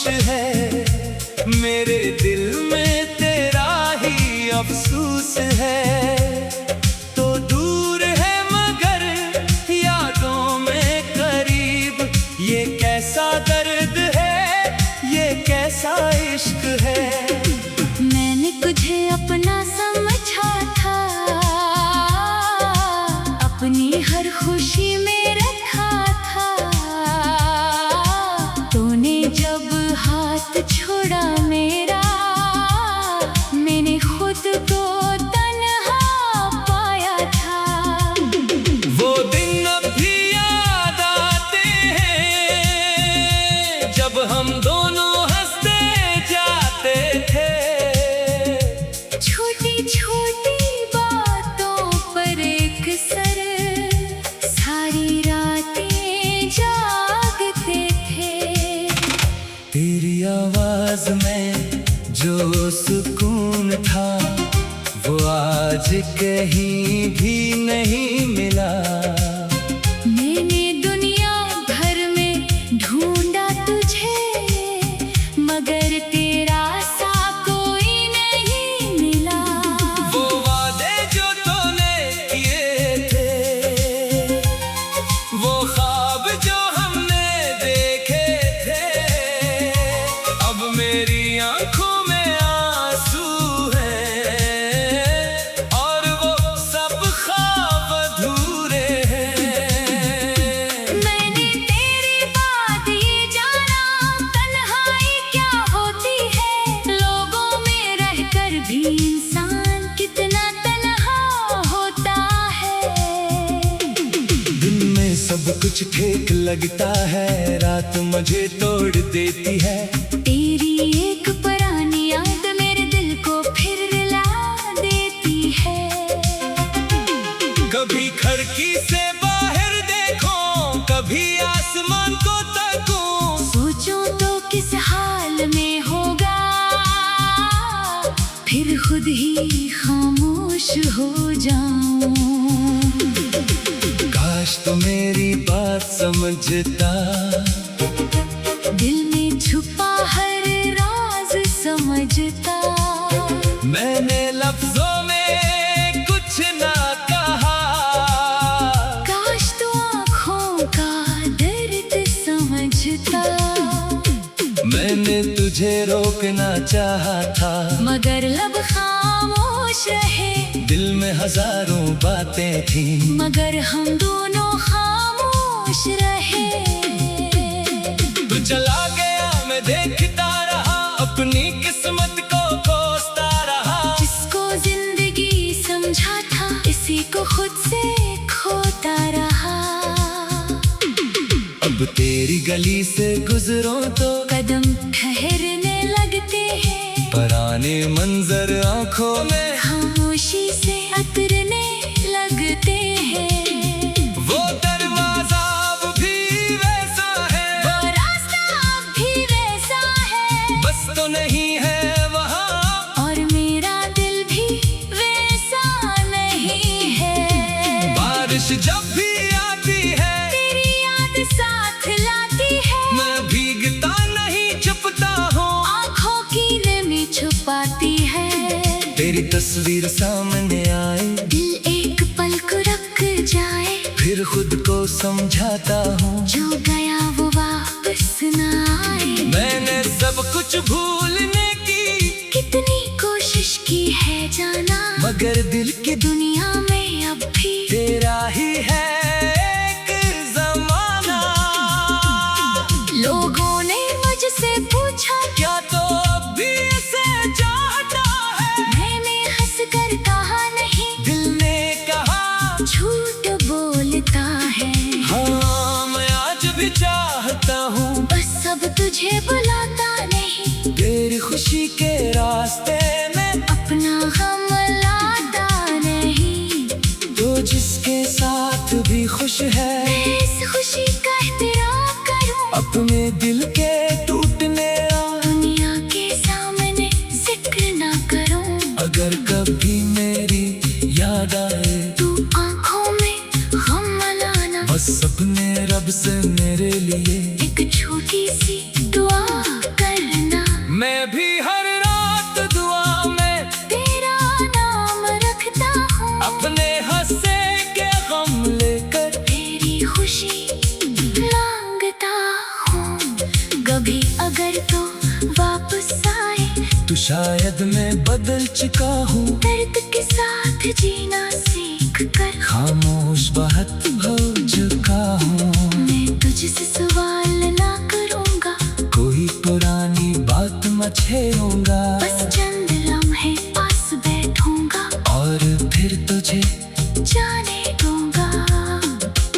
खामोश है, मेरे दिल में तेरा ही अफसोस है। तो दूर है मगर यादों में करीब, ये कैसा दर्द है, ये कैसा इश्क है। मैंने तुझे अपना समझा था, अपनी हर खुशी में रखा था। तूने जब हाथ छोड़ा मेरा, मैंने खुद को तन्हा पाया था। वो दिन अब भी याद आते हैं, जब हम दोनों हंसते जाते थे। छोटी छोटी बातों पर एक सर सारी रातें जागते थे। तेरी आवाज में जो सुकून था, वो आज कहीं भी नहीं मिला। मैंने दुनिया भर में ढूंढा तुझे, मगर तेरा सा कोई नहीं मिला। वो वादे जो तूने किए थे, वो ख्वाब जो हमने देखे थे, अब मेरी आंखों में आंसू हैं, और वो सब ख्वाब अधूरे हैं। मैंने तेरी बात ये जाना, तन्हाई क्या होती है। लोगों में रहकर भी इंसान कितना तन्हा होता है। दिन में सब कुछ ठीक लगता है, रात मुझे तोड़ देती है। तेरी एक पुरानी याद मेरे दिल को फिर रुला देती है। कभी खिड़की से बाहर देखो, कभी आसमान को तकूं। सोचूं तो किस हाल में होगा, फिर खुद ही खामोश हो जाऊं। काश तो मेरी बात समझता, दिल में छुपा हर राज समझता। मैंने लफ्जों में कुछ ना कहा। काश तो आँखों का दर्द समझता। मैंने तुझे रोकना चाहा था, मगर लब खामोश रहे। दिल में हजारों बातें थी, मगर हम दोनों खामोश रहे। तू चला गया मैं देखता रहा, अपनी किस्मत को कोसता रहा। जिसको जिंदगी समझा था, इसी को खुद से खोता रहा। अब तेरी गली से गुजरूं तो कदम ठहरने लगते हैं, पुराने मंजर आंखों में खामोशी से उतरने लगते हैं। वो दरवाजा अब भी वैसा है, वो रास्ता अब भी वैसा है। बस तो नहीं है वहाँ, और मेरा दिल भी वैसा नहीं है। बारिश जब भी आती है, तेरी याद साथ लाती है। मैं भीगता नहीं छुपता हूँ, आँखों की नमी छुपाती है। तेरी तस्वीर सामने आए, दिल एक पल को रख जाए। फिर खुद को समझाता हूँ, जो गया वो वापस न आए। मैंने सब कुछ भूलने की कितनी कोशिश की है जाना, मगर दिल की दुनिया में अब भी तेरा ही है एक जमाना। लोगों ने मुझसे पूछा, क्या तो अब भी इसे चाहता है। मैंने हंस कर कहा नहीं, दिल ने कहा झूठ बोलता है। हाँ मैं आज भी चाहता हूँ, बस अब तुझे बुलाता नहीं। तेरी खुशी के रास्ते में अपना गम लाता नहीं। तो जिसके साथ भी खुश है, मैं इस खुशी का एहतराम करूं। अपने दिल के टूटने दुनिया के सामने जिक्र ना करूं। अगर कभी मेरी याद आए, तू आंखों में गम लाना। बस अपने रब से मेरे लिए एक छोटी सी दुआ कर शायद मैं बदल चुका हूँ, दर्द के साथ जीना सीख कर खामोश बहुत हो चुका हूँ। मैं तुझसे सवाल ना करूँगा, कोई पुरानी बात मत छेड़ूंगा, बस चंद लम्हे पास बैठूंगा और फिर तुझे जाने दूंगा।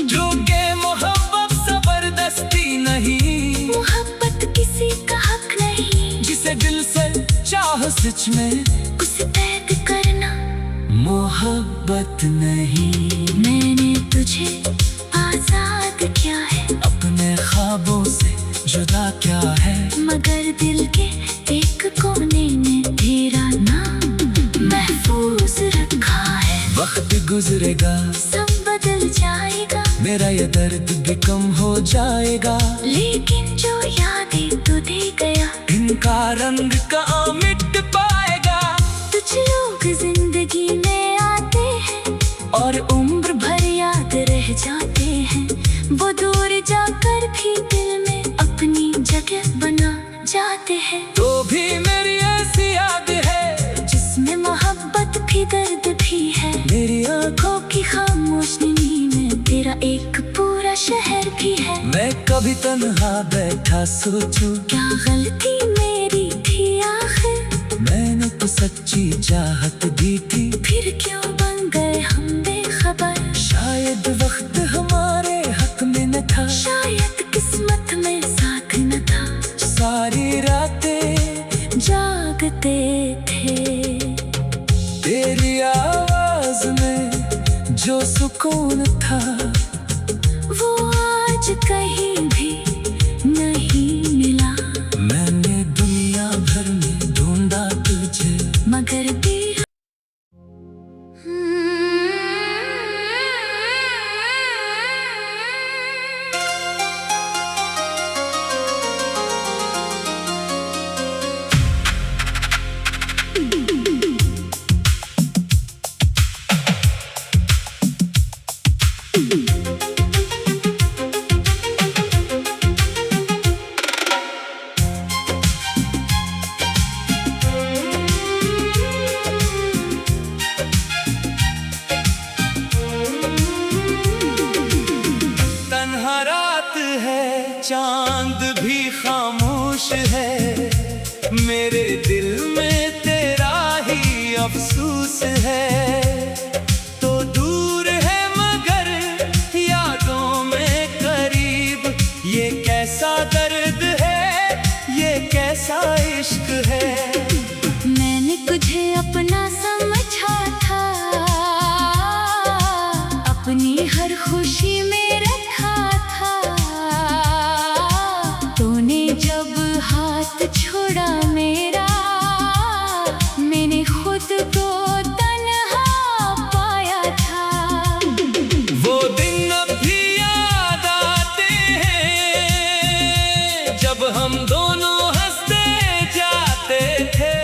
जो के मोहब्बत जबरदस्ती नहीं, मोहब्बत किसी का हक नहीं, जिसे दिल से चाह सच में उसे कैद करना मोहब्बत नहीं। मैंने तुझे आजाद किया है, अपने ख्वाबों से जुदा क्या है, मगर दिल के एक कोने में तेरा नाम महफूज रखा है। वक्त गुजरेगा, सब बदल जाएगा, मेरा ये दर्द भी कम हो जाएगा, लेकिन जो यादें तू दे गया, इनका रंग कहाँ मिट पाएगा। कुछ लोग जिंदगी में आते हैं और उम्र भर याद रह जाते हैं, वो दूर जाकर भी दिल में अपनी जगह बना जाते हैं। तो भी मेरी ऐसी याद है, जिसमें मोहब्बत भी दर्द भी है, मेरी आंखों की खामोश नींद में तेरा एक पूरा शहर भी है। मैं कभी तन्हा बैठा सोचूं, क्या गलती मेरी थी आखिर, मैंने तो सच्ची चाहत दी थी, फिर क्यों बन गए हम बेखबर। शायद वक्त हमारे हक में न था, शायद किस्मत में साथ न था, सारी रातें जागते थे। तेरी आवाज में जो सुकून था, वो आज कहीं भी नहीं मिला। मैंने दुनिया भर में ढूंढा तुझे, मगर भी तन्हा रात है, चांद भी खामोश है, मेरे दिल में तेरा ही अफसोस है। तो दूर है मगर यादों में करीब, ये कैसा दर्द है, ये कैसा इश्क है। मैंने तुझे अपना समझा था, अपनी हर खुशी में रखा था, तूने जब हाथ छोड़ा मेरा, मैंने खुद को तन्हा पाया था। वो दिन अब भी याद आते हैं, जब हम दोनों हंसते जाते थे।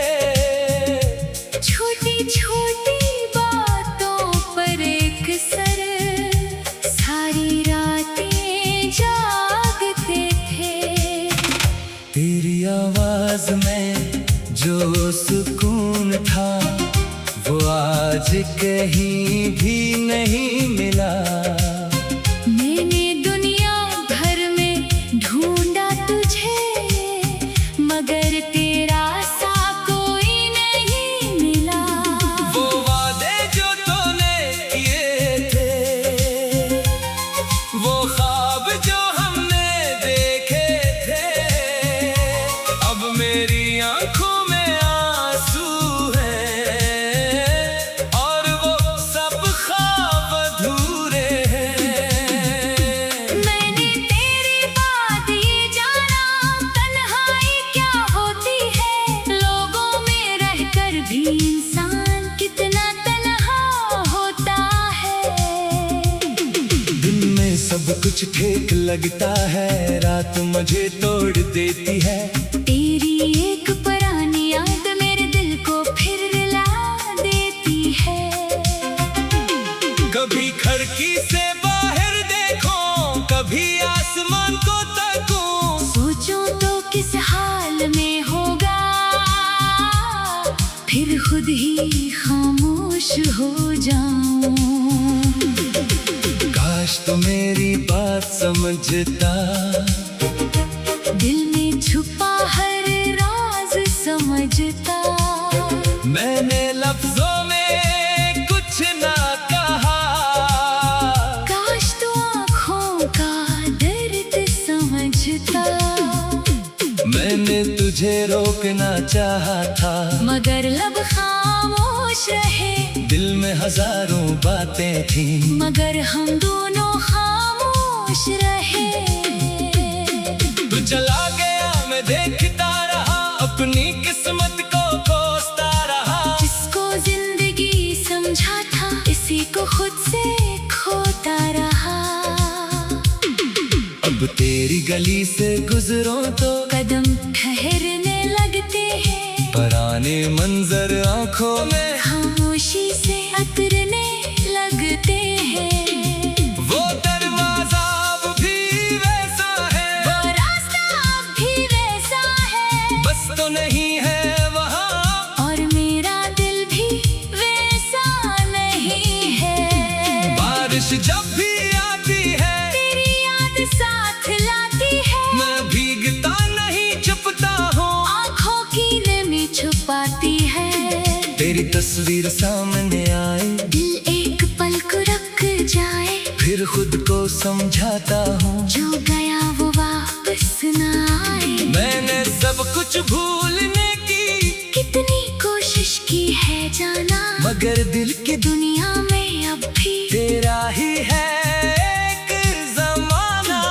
छोटी छोटी बातों पर एक सर, सारी रातें जागते थे। तेरी आवाज में जो सुकून था, वो आज कहीं भी नहीं मिला। मैंने दुनिया भर में ढूंढा तुझे, मगर तेरा सा कोई नहीं मिला। वो वादे जो तूने किए थे, वो ख्वाब जो हमने देखे थे, अब मेरी आंखों में आंसू हैं, और वो सब ख्वाब अधूरे हैं। मैंने तेरी बात ये जाना, तन्हाई क्या होती है, लोगों में रहकर भी इंसान कितना तन्हा होता है। दिन में सब कुछ ठीक लगता है, रात मुझे तोड़ देती है। तेरी एक पुरानी याद मेरे दिल को फिर रुला देती है। कभी खिड़की से बाहर देखो, कभी आसमान को तकूं, सोचो तो किस हाल में होगा, खामोश हो जाऊं। काश तो मेरी बात समझता, दिल में छुपा हर राज समझता। मैंने लफ्जों में कुछ ना कहा, काश तो आँखों का दर्द समझता। मैंने तुझे रोकना चाहा था, मगर लब खामोश रहे। दिल में हजारों बातें थी, मगर हम दोनों खामोश रहे। तू चला गया मैं देखता रहा, अपनी किस्मत को कोसता रहा। जिसको जिंदगी समझा था, इसी को खुद से खोता रहा। अब तेरी गली से गुजरो तो कदम ठहरने लगते हैं, पुराने मंजर आंखों में खामोशी से उतरने लगते हैं। वो दरवाजा अब भी वैसा है, वो रास्ता अब भी वैसा है, बस तो नहीं है वहाँ, और मेरा दिल भी वैसा नहीं है। बारिश जब भी आती है, तेरी याद साथ लाती है। मैं भीगता नहीं छुपता हूँ, आँखों की नमी छुपाती है। तेरी तस्वीर सामने आए, दिल एक पल को रख जाए। फिर खुद को समझाता हूँ, जो गया वो वापस न आए। मैंने सब कुछ भूलने की कितनी कोशिश की है जाना, मगर दिल की दुनिया में अब भी तेरा ही है एक जमाना।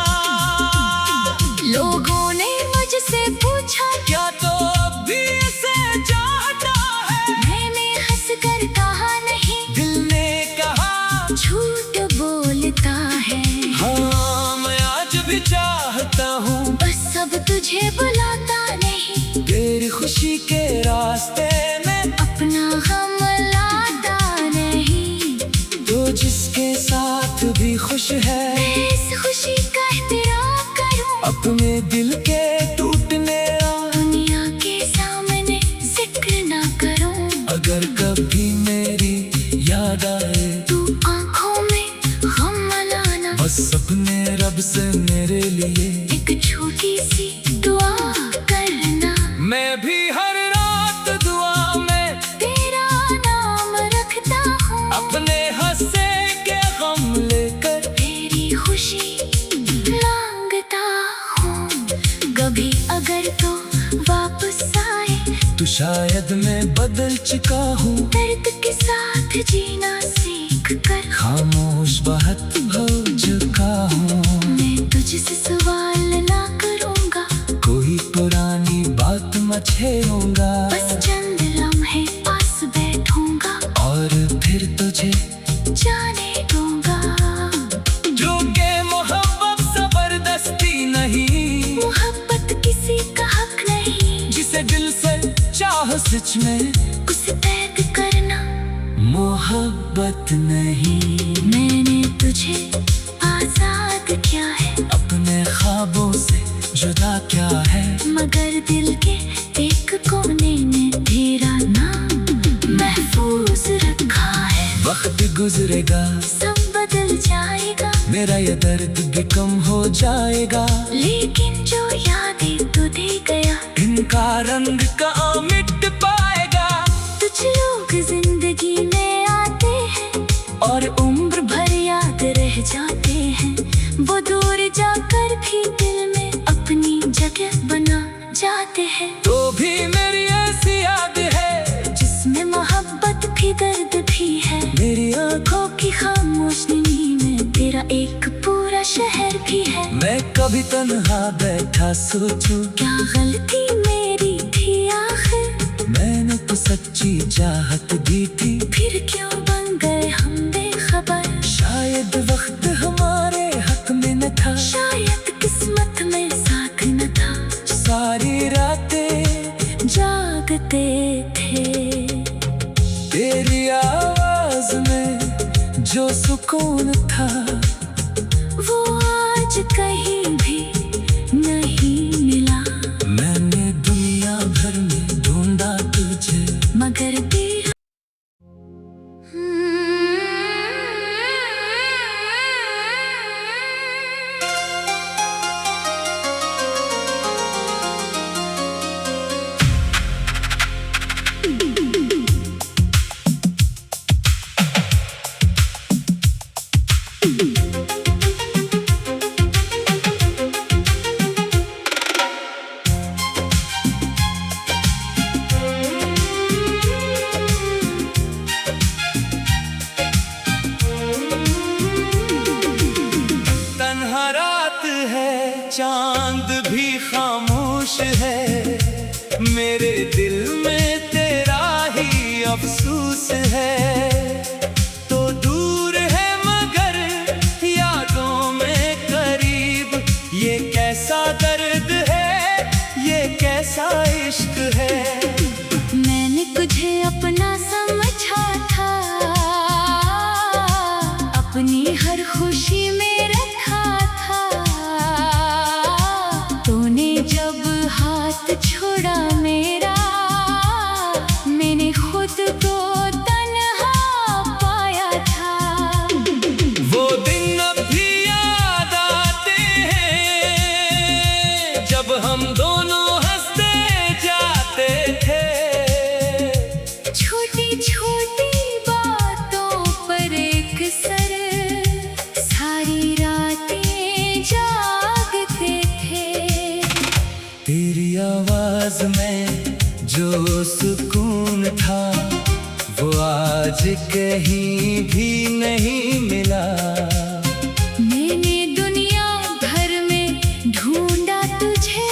लोगों ने मुझसे पूछा, क्या तो अब भी इसे चाहता है? मैंने हंसकर कहा नहीं, दिल ने कहा झूठ बोलता है। हाँ मैं आज भी चाहता हूँ, बस अब तुझे बुलाता नहीं, तेरी खुशी के रास्ते में अपना गम लाता नहीं। तो जिसके साथ भी खुश है, मैं इस खुशी का एहतराम करूं, अपने दिल के टूटने का दुनिया के सामने जिक्र ना करूं। अगर कभी मेरी याद आए, तू आँखों में गम लाना, बस अपने रब से मेरे लिए एक छोटी सी दुआ करना। मैं भी हर रात दुआ में तेरा नाम रखता हूँ, अपने हंसे के गम लेकर तेरी खुशी मांगता हूँ। कभी अगर तो वापस आए, तो शायद मैं बदल चुका हूँ, दर्द के साथ जीना सीख कर। खामोश बहुत हो चुका हूँ। मैं तुझसे सवाल ना करूँगा, कोई पुरानी बात मत छेड़ूंगा, बस चंद लम्हे पास बैठूंगा, और फिर तुझे जाने दूंगा। जो के मोहब्बत जबरदस्ती नहीं, मोहब्बत किसी का हक नहीं, जिसे दिल से चाह सच में उसे कैद करना मोहब्बत नहीं। मैंने तुझे आजाद किया है, अपने ख्वाबों से जुदा क्या है, मगर दिल के एक कोने में तेरा नाम महफूज रखा है। वक्त गुजरेगा, सब बदल जाएगा, मेरा ये दर्द भी कम हो जाएगा, लेकिन जो यादें तू दे गया, इनका रंग कहाँ मिट पाएगा। कुछ लोग जिंदगी में आते हैं और उम्र भर याद रह जाते हैं। वो दूर जाकर भी दिल में अपनी जगह बना जाते हैं। तो भी मेरी ऐसी याद है, जिसमें मोहब्बत भी दर्द भी है। मेरी आँखों की खामोश नींद में तेरा एक पूरा शहर भी है। मैं कभी तन्हा बैठा सोचूं, क्या गलती मेरी थी आखिर, मैंने तो सच्ची चाहत दी थी, फिर क्यों बन गए हम बेखबर। शायद वक्त हमारे हक में न था, शायद किस्मत में साथ न था, सारी रातें जागते थे। तेरी आवाज में जो सुकून था, वो आज कहीं भी नहीं मिला। मैंने दुनिया भर में ढूंढा तुझे, मगर तेरा मेरे दिल में तेरा ही अफसोस है। तो दूर है मगर यादों में करीब, ये कैसा दर्द है, ये कैसा इश्क है। मैंने तुझे अपना समझा था, अपनी हर खुशी में रखा था। तूने जब हाथ छोड़ा मेरा, मैंने खुद को तन्हा पाया था। वो दिन अब भी याद आते हैं, जब हम दोनों हंसते जाते थे। छोटी छोटी बातों पर एक सर सारी रातें जागते थे। तेरी आवाज में जो सुकून था, वो आज कहीं भी नहीं मिला। मैंने दुनिया भर में ढूंढा तुझे,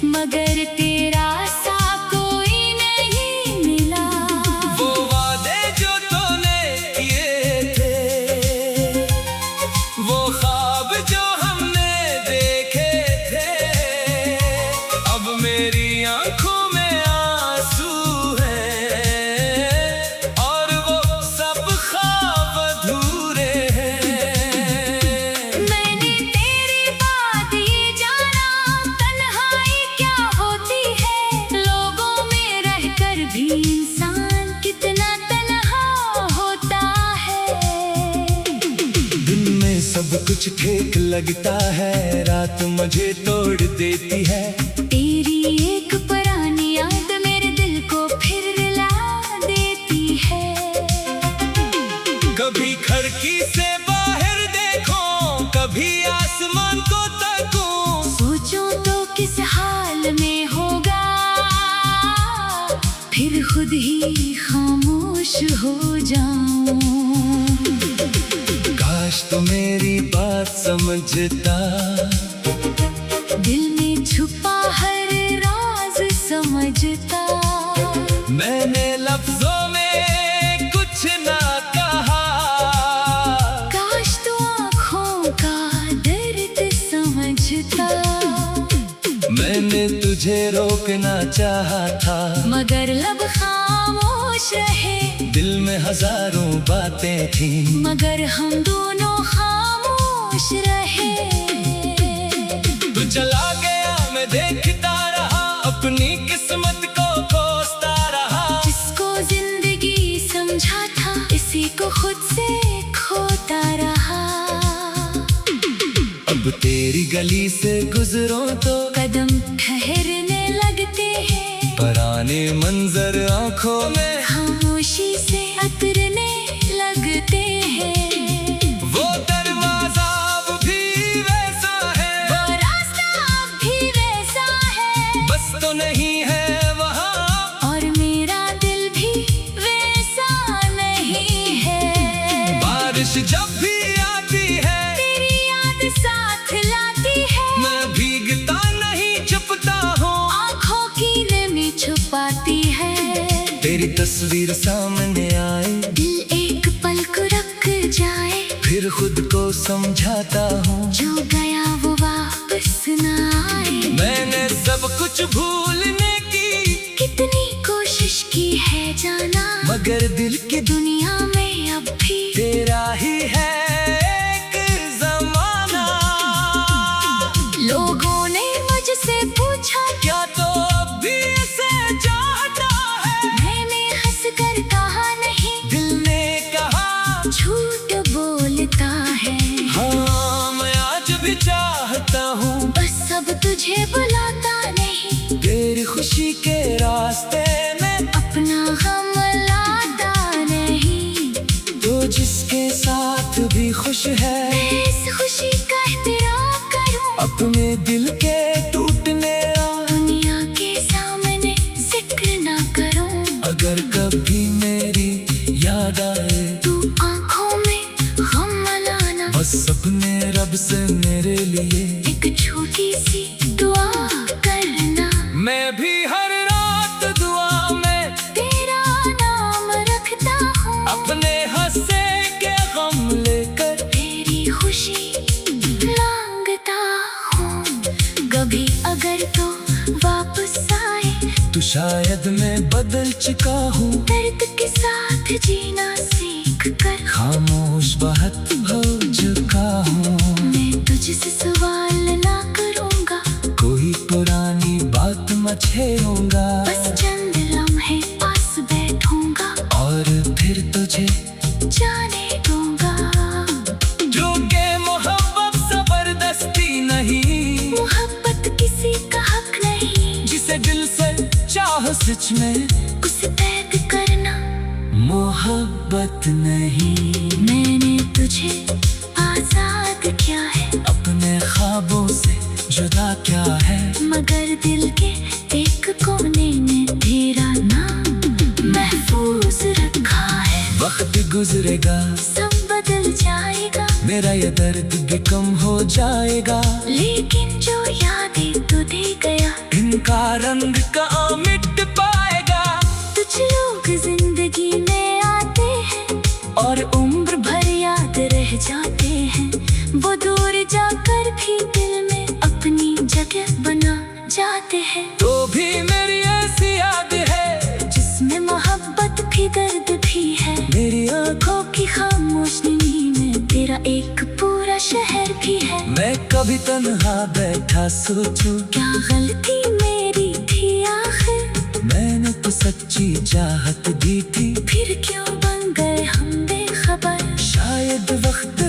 मगर तेरा सा कोई नहीं मिला। वो वादे जो तूने किए थे, वो ख्वाब जो हमने देखे थे, अब मेरी आंखों में आंसू हैं, और वो सब ख्वाब अधूरे हैं। मैंने तेरी बात ये जाना, तन्हाई क्या होती है। लोगों में रहकर भी इंसान कितना तन्हा होता है। दिन में सब कुछ ठीक लगता है, रात मुझे तोड़ देती है। तेरी एक पुरानी याद मेरे दिल को फिर रुला देती है। कभी खिड़की से बाहर देखो, कभी आसमान को तकूं। सोचो तो किस हाल में होगा, फिर खुद ही खामोश हो जाऊं। काश तो मेरी बात समझता, दिल में छुपा हर राज समझता। मैंने लफ्जों में कुछ ना कहा। काश तो आँखों का दर्द समझता। मैंने तुझे रोकना चाहा था, मगर लब खामोश रहे। दिल में हजारों बातें थी, मगर हम दोनों खामोश रहे। तू चला गया, मैं देखता रहा, अपनी किस्मत को कोसता रहा। जिसको जिंदगी समझा था, इसी को खुद से खोता रहा। अब तेरी गली से गुजरो तो कदम ठहरने लगते हैं, पुराने मंजर आंखों में खामोशी से उतरने लगते हैं। वो दरवाजा अब भी वैसा है, वो रास्ता अब भी वैसा है, बस तो नहीं है वहाँ। और मेरा दिल भी वैसा नहीं है। बारिश जब भी आती है, तेरी याद साथ लाती है। मैं भीगता नहीं छुपता हूँ, आँखों की नमी छुपाती है। तेरी तस्वीर सामने आए, दिल एक पल को रख जाए। फिर खुद को समझाता हूँ, जो गया वो वापस ना आए। मैंने सब कुछ भूलने की कितनी कोशिश की है जाना, मगर दिल की दुनिया में अब भी तेरा ही है एक जमाना। लोगों ने मुझसे पूछा, क्या तो अब भी इसे चाहता है? मैंने हंस कर कहा नहीं, दिल ने कहा झूठ बोलता है। हाँ, मैं आज भी चाहता हूँ, बस अब तुझे बुलाता नहीं। तेरी खुशी के रास्ते में अपना गम लाता नहीं। तो जिसके साथ भी खुश है, मैं इस खुशी का एहतराम करूं। अपने दिल के टूटने दुनिया के सामने जिक्र ना करूं। अगर कभी मेरी याद आए, तू आंखों में गम लाना। बस अपने रब से मेरे लिए एक छोटी सी दुआ करना। मैं भी शायद मैं बदल चुका हूँ, दर्द के साथ जीना सीख कर खामोश बहुत हो चुका हूँ। मैं तुझसे सवाल ना करूँगा, कोई पुरानी बात मत छेड़ूंगा, बस चंद लम्हे पास बैठूंगा और फिर तुझे जाने दूंगा। जो के मोहब्बत जबरदस्ती नहीं, मोहब्बत किसी का हक नहीं, जिसे दिल से चाह सच में उसे कैद करना मोहब्बत नहीं। मैंने तुझे आजाद किया है, अपने ख्वाबों से जुदा क्या है, मगर दिल के एक कोने में तेरा नाम महफूज रखा है। वक्त गुजरेगा, सब बदल जाएगा, मेरा ये दर्द भी कम हो जाएगा, लेकिन जो यादें तू दे गया इनका रंग कहाँ मिट पाएगा। कुछ लोग जिंदगी में आते हैं और उम्र भर याद रह जाते हैं, वो दूर जाकर भी दिल में अपनी जगह बना जाते हैं। तो भी मेरी ऐसी याद है, जिसमें मोहब्बत भी दर्द भी है, मेरी आँखों की खामोश नींद में तेरा एक पूरा शहर भी है। मैं कभी तन्हा बैठा सोचूं, क्या गलती मेरी थी आखिर, मैंने तो सच्ची चाहत दी थी, फिर क्यों बन गए हम बेखबर। शायद वक्त